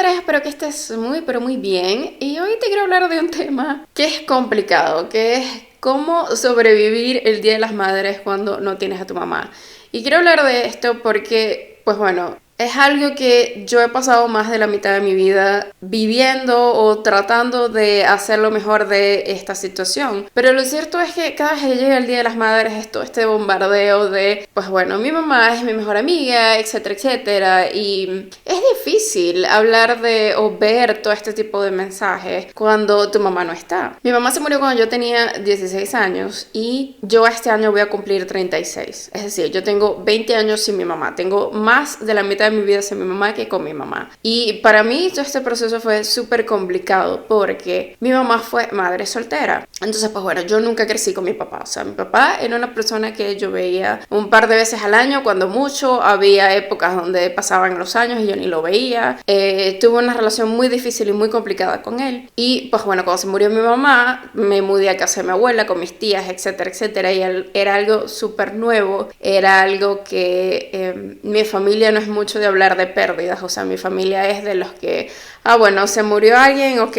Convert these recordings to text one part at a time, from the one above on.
Madres, espero que estés muy, pero muy bien. Y hoy te quiero hablar de un tema que es complicado, que es cómo sobrevivir el Día de las Madres cuando no tienes a tu mamá. Y quiero hablar de esto porque, pues bueno, es algo que yo he pasado más de la mitad de mi vida viviendo o tratando de hacer lo mejor de esta situación. Pero lo cierto es que cada vez que llega el Día de las Madres es todo este bombardeo de, pues bueno, mi mamá es mi mejor amiga, etcétera, etcétera. Y es difícil hablar de o ver todo este tipo de mensajes cuando tu mamá no está. Mi mamá se murió cuando yo tenía 16 años y yo este año voy a cumplir 36. Es decir, yo tengo 20 años sin mi mamá. Tengo más de la mitad de mi vida sin mi mamá que con mi mamá. Y para mí todo este proceso fue súper complicado porque mi mamá fue madre soltera. Entonces, pues bueno, yo nunca crecí con mi papá. O sea, mi papá era una persona que yo veía un par de veces al año, cuando mucho. Había épocas donde pasaban los años y yo ni lo veía. Tuve una relación muy difícil y muy complicada con él. Y pues bueno, cuando se murió mi mamá, me mudé a casa de mi abuela con mis tías, etcétera, etcétera. Y era algo súper nuevo. Era algo que mi familia no es mucho de hablar de pérdidas. O sea, mi familia es de los que, bueno, se murió alguien, ok,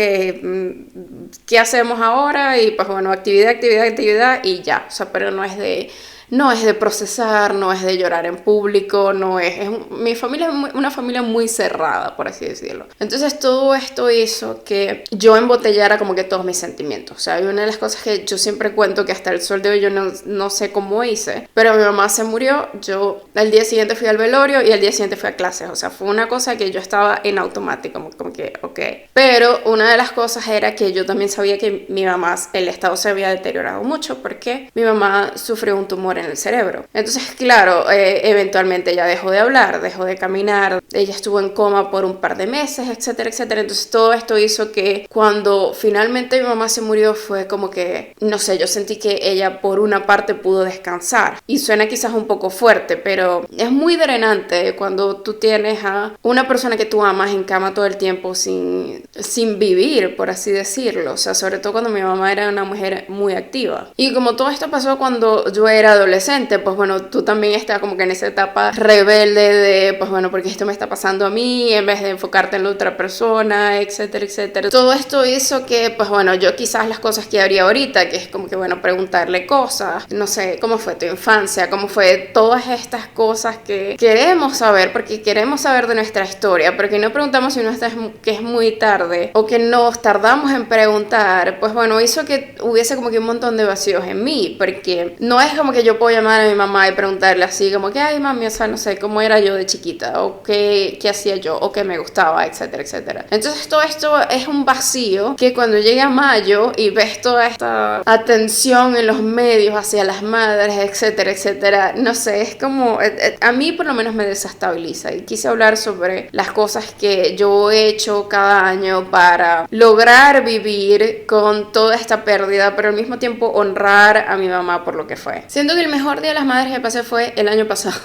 ¿qué hacemos ahora? Y pues bueno, actividad y ya. O sea, pero no es de procesar, no es de llorar en público, mi familia es una familia muy cerrada, por así decirlo. Entonces todo esto hizo que yo embotellara como que todos mis sentimientos. O sea, hay una de las cosas que yo siempre cuento que hasta el sol de hoy yo no sé cómo hice, pero mi mamá se murió, yo al día siguiente fui al velorio y al día siguiente fui a clases. O sea, fue una cosa que yo estaba en automático, como que, ok. Pero una de las cosas era que yo también sabía que mi mamá, el estado se había deteriorado mucho porque mi mamá sufrió un tumor en el cerebro. Entonces, claro, eventualmente ella dejó de hablar, dejó de caminar, ella estuvo en coma por un par de meses, etcétera, etcétera. Entonces todo esto hizo que cuando finalmente mi mamá se murió fue como que, no sé, yo sentí que ella por una parte pudo descansar. Y suena quizás un poco fuerte, pero es muy drenante cuando tú tienes a una persona que tú amas en cama todo el tiempo sin vivir, por así decirlo. O sea, sobre todo cuando mi mamá era una mujer muy activa. Y como todo esto pasó cuando yo era adolescente, pues bueno, tú también estás como que en esa etapa rebelde de, pues bueno, porque esto me está pasando a mí, en vez de enfocarte en la otra persona, etcétera, etcétera. Todo esto hizo que, pues bueno, yo quizás las cosas que haría ahorita, que es como que, bueno, preguntarle cosas, no sé, cómo fue tu infancia, cómo fue todas estas cosas que queremos saber, porque queremos saber de nuestra historia, pero que no preguntamos si que es muy tarde, o que nos tardamos en preguntar, pues bueno, hizo que hubiese como que un montón de vacíos en mí, porque no es como que yo puedo llamar a mi mamá y preguntarle así como que, ay mami, o sea, no sé, cómo era yo de chiquita, o qué hacía yo, o qué me gustaba, etcétera, etcétera. Entonces todo esto es un vacío que cuando llega mayo y ves toda esta atención en los medios hacia las madres, etcétera, etcétera, no sé, es como, a mí por lo menos me desestabiliza. Y quise hablar sobre las cosas que yo he hecho cada año para lograr vivir con toda esta pérdida, pero al mismo tiempo honrar a mi mamá por lo que fue. Siento que el mejor día de las madres que pasé fue el año pasado.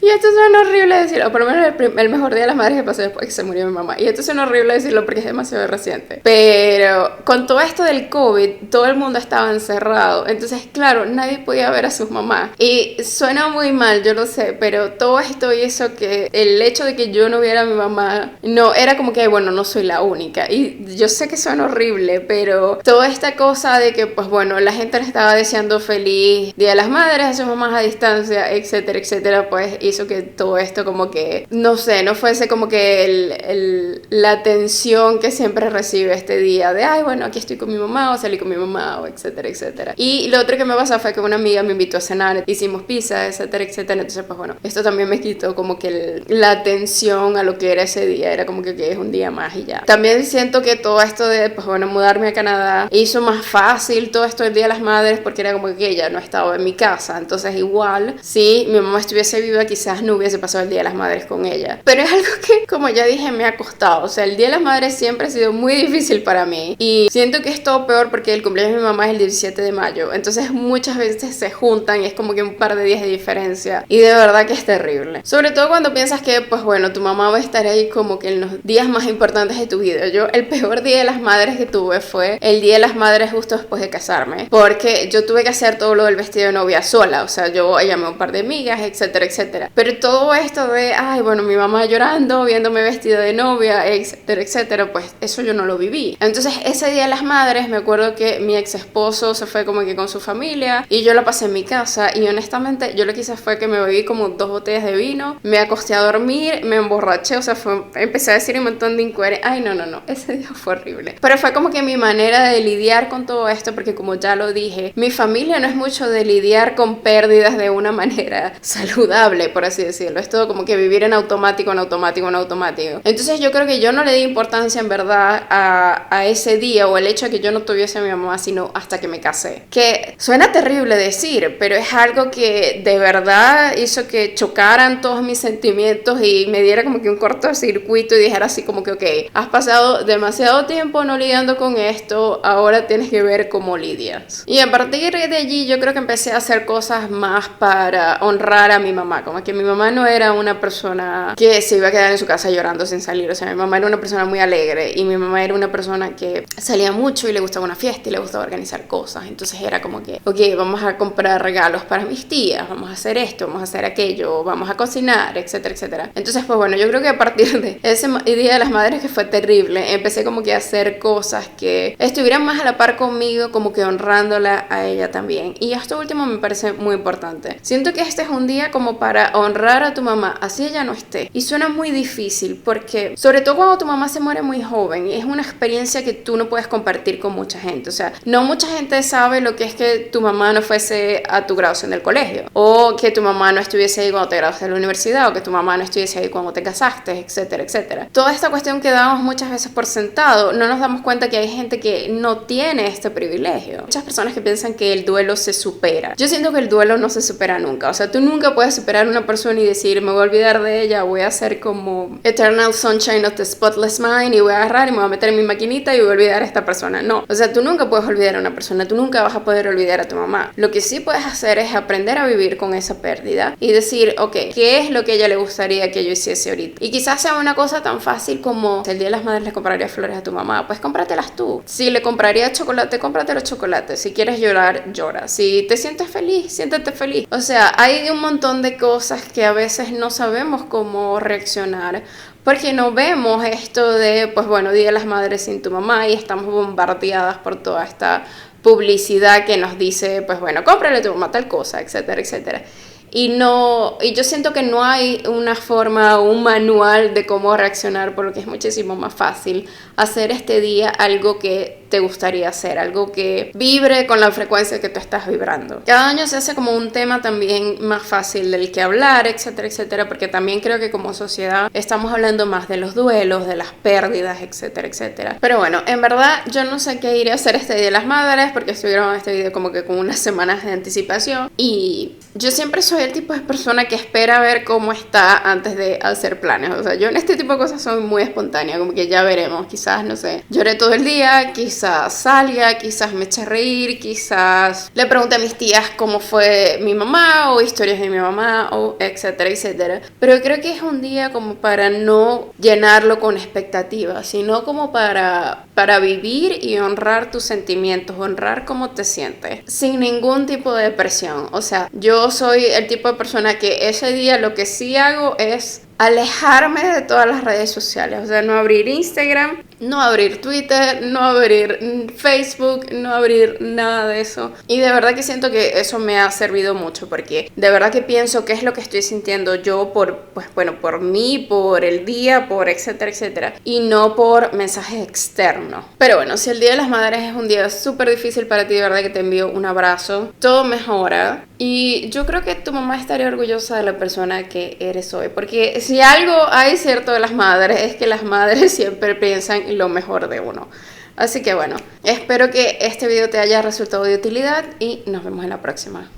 Y esto suena horrible decirlo, o por lo menos el mejor día de las madres que pasé después que se murió mi mamá. Y esto suena horrible decirlo porque es demasiado reciente. Pero con todo esto del COVID, todo el mundo estaba encerrado. Entonces, claro, nadie podía ver a sus mamás. Y suena muy mal, yo lo sé, pero todo esto hizo que el hecho de que yo no viera a mi mamá, no, era como que, bueno, no soy la única. Y yo sé que suena horrible, pero toda esta cosa de que, pues bueno, la gente le estaba deseando feliz Día de las Madres a sus mamás a distancia, etcétera, etcétera, pues hizo que todo esto como que, no sé, no fuese como que la atención que siempre recibe este día de, ay, bueno, aquí estoy con mi mamá o salí con mi mamá o etcétera, etcétera. Y lo otro que me pasó fue que una amiga me invitó a cenar, hicimos pizza, etcétera, etcétera. Entonces, pues bueno, esto también me quitó como que la atención a lo que era ese día, era como que es un día más y ya. También siento que todo esto de, pues bueno, mudarme a Canadá hizo más fácil todo esto del Día de las Madres porque era como que ella no estaba en mi casa. Entonces, igual, si mi mamá estuviese viva, quizás no hubiese pasado el Día de las Madres con ella. Pero es algo que, como ya dije, me ha costado. O sea, el Día de las Madres siempre ha sido muy difícil para mí. Y siento que es todo peor porque el cumpleaños de mi mamá es el 17 de mayo. Entonces muchas veces se juntan y es como que un par de días de diferencia. Y de verdad que es terrible. Sobre todo cuando piensas que, pues bueno, tu mamá va a estar ahí como que en los días más importantes de tu vida. Yo, el peor Día de las Madres que tuve fue el Día de las Madres justo después de casarme. Porque yo tuve que hacer todo lo del vestido de novia sola. O sea, yo llamé a un par de amigas, etcétera, etcétera. etcétera. Pero todo esto de, ay, bueno, mi mamá llorando, viéndome vestida de novia, etcétera, etcétera, pues eso yo no lo viví. Entonces ese día de las madres me acuerdo que mi ex esposo se fue como que con su familia y yo la pasé en mi casa y honestamente yo lo que hice fue que me bebí como 2 botellas de vino, me acosté a dormir, me emborraché, o sea, empecé a decir un montón de incoherencias. Ay, no, ese día fue horrible. Pero fue como que mi manera de lidiar con todo esto, porque como ya lo dije, mi familia no es mucho de lidiar con pérdidas de una manera saludable, por así decirlo. Es todo como que vivir en automático, en automático, en automático. Entonces yo creo que yo no le di importancia en verdad a ese día o el hecho de que yo no tuviese a mi mamá sino hasta que me casé. Que suena terrible decir, pero es algo que de verdad hizo que chocaran todos mis sentimientos y me diera como que un cortocircuito y dijera así como que ok, has pasado demasiado tiempo no lidiando con esto, ahora tienes que ver cómo lidias. Y a partir de allí yo creo que empecé a hacer cosas más para honrar a mi mamá, como que mi mamá no era una persona que se iba a quedar en su casa llorando sin salir, o sea, mi mamá era una persona muy alegre y mi mamá era una persona que salía mucho y le gustaba una fiesta y le gustaba organizar cosas, entonces era como que ok, vamos a comprar regalos para mis tías, vamos a hacer esto, vamos a hacer aquello, vamos a cocinar, etcétera, etcétera. Entonces pues bueno, yo creo que a partir de ese Día de las Madres que fue terrible, empecé como que a hacer cosas que estuvieran más a la par conmigo, como que honrándola a ella también. Y esto último me parece muy importante. Siento que este es un día como para honrar a tu mamá, así ella no esté. Y suena muy difícil porque, sobre todo cuando tu mamá se muere muy joven, es una experiencia que tú no puedes compartir con mucha gente. O sea, no mucha gente sabe lo que es que tu mamá no fuese a tu graduación del colegio, o que tu mamá no estuviese ahí cuando te graduaste de la universidad, o que tu mamá no estuviese ahí cuando te casaste, etcétera, etcétera. Toda esta cuestión que damos muchas veces por sentado, no nos damos cuenta que hay gente que no tiene este privilegio. Muchas personas que piensan que el duelo se supera. Yo siento que el duelo no se supera nunca. O sea, tú nunca puedes superar a una persona y decir, me voy a olvidar de ella, voy a hacer como Eternal Sunshine of the Spotless Mind y voy a agarrar y me voy a meter en mi maquinita y voy a olvidar a esta persona. No. O sea, tú nunca puedes olvidar a una persona, tú nunca vas a poder olvidar a tu mamá. Lo que sí puedes hacer es aprender a vivir con esa pérdida y decir, ok, ¿qué es lo que a ella le gustaría que yo hiciese ahorita? Y quizás sea una cosa tan fácil como el Día de las Madres le compraría flores a tu mamá, pues cómpratelas tú. Si le compraría chocolate, cómprate los chocolates. Si quieres llorar, llora. Si te sientes feliz, siéntete feliz. O sea, hay un montón de cosas que a veces no sabemos cómo reaccionar porque no vemos esto de, pues bueno, Día de las Madres sin tu mamá y estamos bombardeadas por toda esta publicidad que nos dice, pues bueno, cómprale a tu mamá tal cosa, etcétera, etcétera. Y yo siento que no hay una forma o un manual de cómo reaccionar, porque es muchísimo más fácil hacer este día algo que te gustaría hacer, algo que vibre con la frecuencia que tú estás vibrando. Cada año se hace como un tema también más fácil del que hablar, etcétera, etcétera, porque también creo que como sociedad estamos hablando más de los duelos, de las pérdidas, etcétera, etcétera. Pero bueno, en verdad yo no sé qué iré a hacer este Día de las Madres, porque estoy grabando este video como que con unas semanas de anticipación y yo siempre soy el tipo de persona que espera ver cómo está antes de hacer planes. O sea, yo en este tipo de cosas soy muy espontánea, como que ya veremos, quizás, no sé, lloré todo el día, quizás salga, quizás me eche a reír, quizás le pregunte a mis tías cómo fue mi mamá o historias de mi mamá o etcétera, etcétera. Pero creo que es un día como para no llenarlo con expectativas, sino como para vivir y honrar tus sentimientos, honrar cómo te sientes, sin ningún tipo de presión. O sea, yo soy el tipo de persona que ese día lo que sí hago es alejarme de todas las redes sociales, o sea, no abrir Instagram, no abrir Twitter, no abrir Facebook, no abrir nada de eso. Y de verdad que siento que eso me ha servido mucho, porque de verdad que pienso qué es lo que estoy sintiendo yo por mí, por el día, por etcétera, etcétera, y no por mensajes externos. Pero bueno, si el Día de las Madres es un día súper difícil para ti, de verdad que te envío un abrazo, todo mejora, y yo creo que tu mamá estaría orgullosa de la persona que eres hoy, porque si algo hay cierto de las madres es que las madres siempre piensan lo mejor de uno. Así que bueno, espero que este video te haya resultado de utilidad y nos vemos en la próxima.